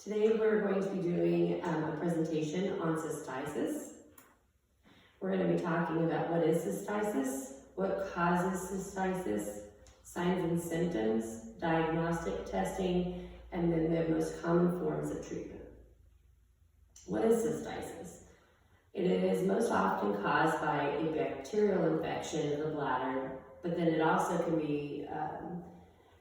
Today we're going to be doing a presentation on cystitis. We're going to be talking about what is cystitis, what causes cystitis, signs and symptoms, diagnostic testing, and then the most common forms of treatment. What is cystitis? It is most often caused by a bacterial infection of the bladder, but then it also can be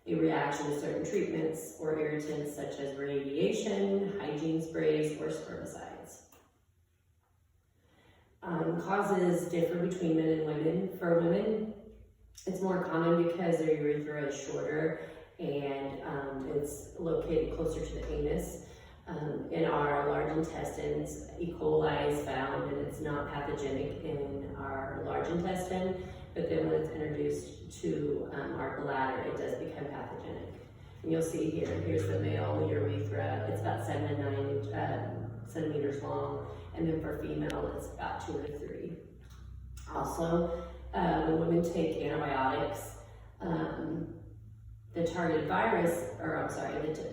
a reaction to certain treatments or irritants such as radiation, hygiene sprays, or spermicides. Causes differ between men and women. For women, it's more common because their urethra is shorter and it's located closer to the anus. In our large intestines, E. coli is found and it's not pathogenic in our large intestine, but then when it's introduced to our bladder, it does become pathogenic. And you'll see here's the male urethra. It's about 7 to 9 centimeters long, and then for female, it's about 2 or 3. Also, when women take antibiotics, the targeted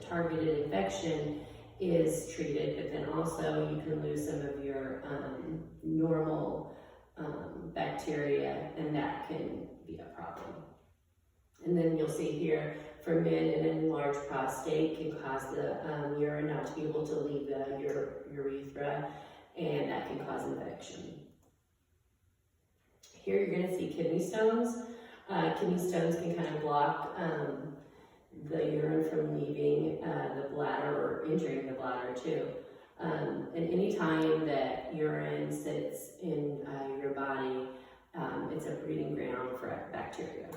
targeted infection is treated, but then also you can lose some of your normal bacteria, and that can be a problem. And then you'll see here, for men, an enlarged prostate can cause the urine not to be able to leave the urethra, and that can cause infection. Here you're going to see kidney stones. Kidney stones can kind of block the urine from leaving the bladder or entering the bladder too. And any time that urine sits in your body, it's a breeding ground for bacteria.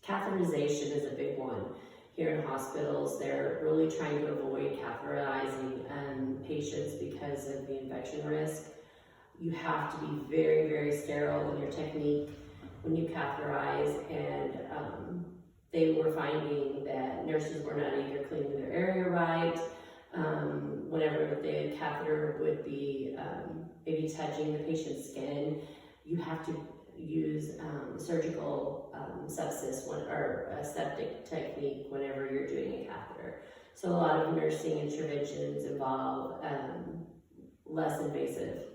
Catheterization is a big one. Here in hospitals, they're really trying to avoid catheterizing patients because of the infection risk. You have to be very, very sterile in your technique when you catheterize, and they were finding that nurses were not either cleaning their area right. Whenever the catheter would be maybe touching the patient's skin, you have to use surgical sepsis or a septic technique whenever you're doing a catheter. So a lot of nursing interventions involve less invasive.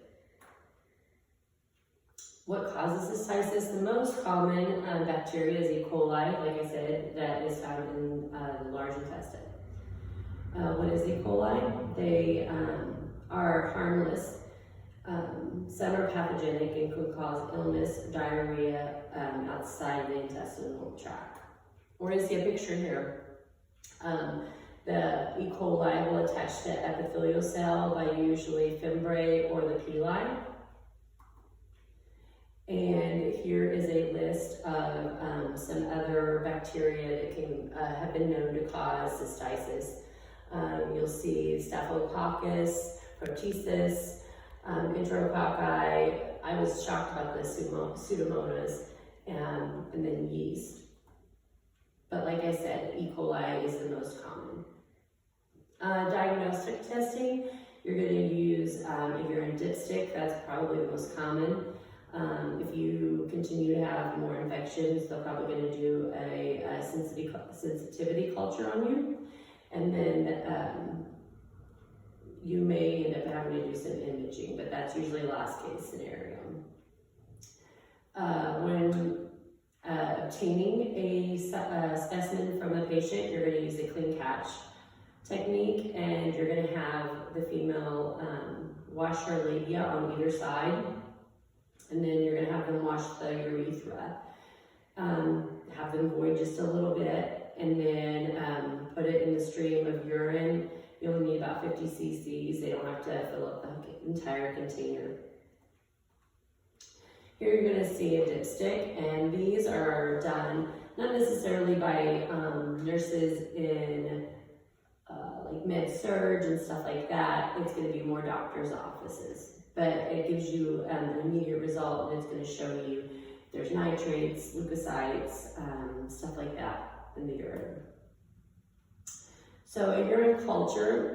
What causes cystitis? The most common bacteria is E. coli, like I said, that is found in the large intestine. What is E. coli? They are harmless. Some are pathogenic and could cause illness, diarrhea outside the intestinal tract. We're going to see a picture here. The E. coli will attach to epithelial cell by usually fimbriae or the pili. And here is a list of some other bacteria that can have been known to cause cystitis. You'll see Staphylococcus, Proteus, Enterococci. I was shocked about the Pseudomonas, and then yeast. But like I said, E. coli is the most common. Diagnostic testing, you're going to use a urine dipstick. That's probably the most common. If you continue to have more infections, they're probably going to do a sensitivity culture on you. And then you may end up having to do some imaging, but that's usually a last case scenario. When obtaining a specimen from a patient, you're going to use a clean catch technique, and you're going to have the female wash her labia on either side, and then you're going to have them wash the urethra. Have them void just a little bit, and then put it in the stream of urine. You only need about 50 cc's. They don't have to fill up the entire container. Here you're going to see a dipstick, and these are done not necessarily by nurses in like med-surg and stuff like that. It's going to be more doctors' offices, but it gives you an immediate result, and it's going to show you there's nitrates, leukocytes, stuff like that in the urine. So a urine culture,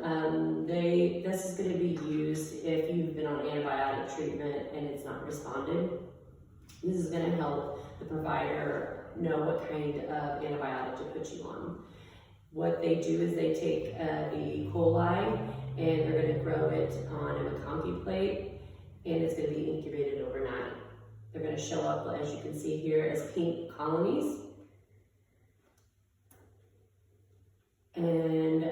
this is going to be used if you've been on antibiotic treatment and it's not responded. This is going to help the provider know what kind of antibiotic to put you on. What they do is they take the E. coli and they're going to grow it on a McConkey plate, and it's going to be incubated overnight. They're going to show up, as you can see here, as pink colonies. And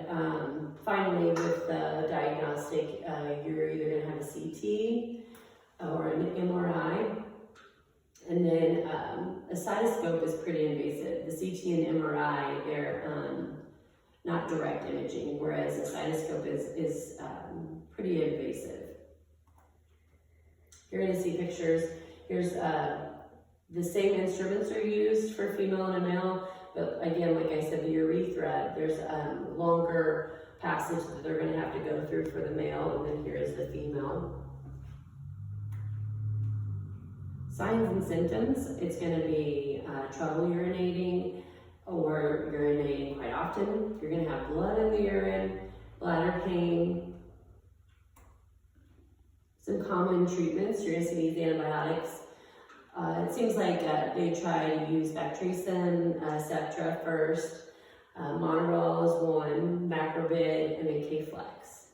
finally, with the diagnostic, you're either going to have a CT or an MRI. And then a cystoscope is pretty invasive. The CT and MRI, they're not direct imaging, whereas a cystoscope is pretty invasive. You're going to see pictures. Here's the same instruments are used for female and a male, but again, like I said, the urethra, there's longer passage that they're going to have to go through for the male, and then here is the female. Signs and symptoms, it's going to be trouble urinating or urinating quite often. You're going to have blood in the urine, bladder pain. Some common treatments, you're going to see these antibiotics. It seems like they try to use bactrim, Septra first. Monorol is one, macrobid, and then K-Flex.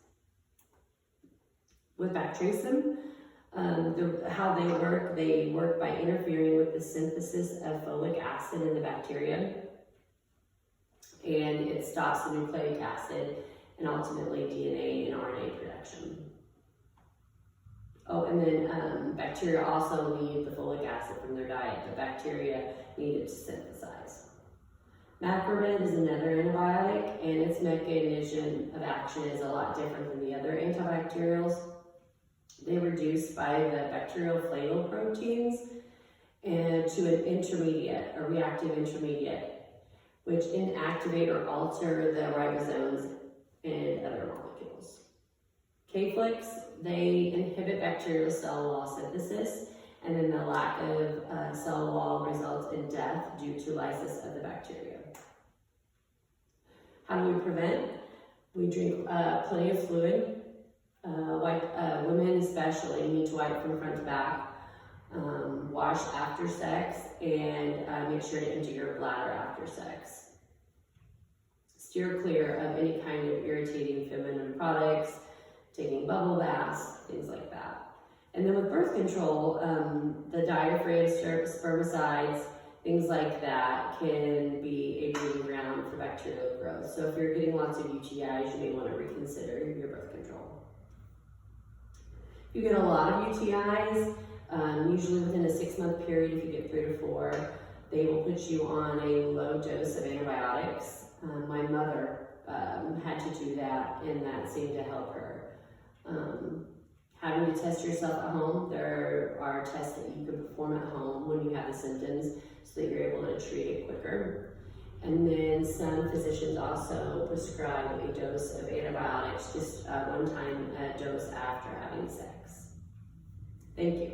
With bactrim, how they work by interfering with the synthesis of folic acid in the bacteria, and it stops the nucleic acid and ultimately DNA and RNA production. Oh, and then bacteria also need the folic acid from their diet. The bacteria need it to synthesize. Macrobid is another antibiotic, and its mechanism of action is a lot different than the other antibacterials. They reduce by the bacterial flavoproteins and to an intermediate, a reactive intermediate, which inactivate or alter the ribosomes and other molecules. K-Flex, they inhibit bacterial cell wall synthesis, and then the lack of cell wall results in death due to lysis of the bacteria. How do we prevent? We drink plenty of fluid. Women especially need to wipe from front to back, wash after sex, and make sure to empty your bladder after sex. Steer clear of any kind of irritating feminine products, taking bubble baths, things like that. And then with birth control, the diaphragm, spermicides, things like that can be a breeding ground for bacterial growth. So if you're getting lots of UTIs, you may want to reconsider your birth control. If you get a lot of UTIs, usually within a 6-month period, if you get 3 to 4, they will put you on a low dose of antibiotics. My mother had to do that, and that seemed to help her. Having to test yourself at home, there are tests that you can perform at home when you have the symptoms so that you're able to treat it quicker. And then some physicians also prescribe a dose of antibiotics, just one time dose after having sex. Thank you.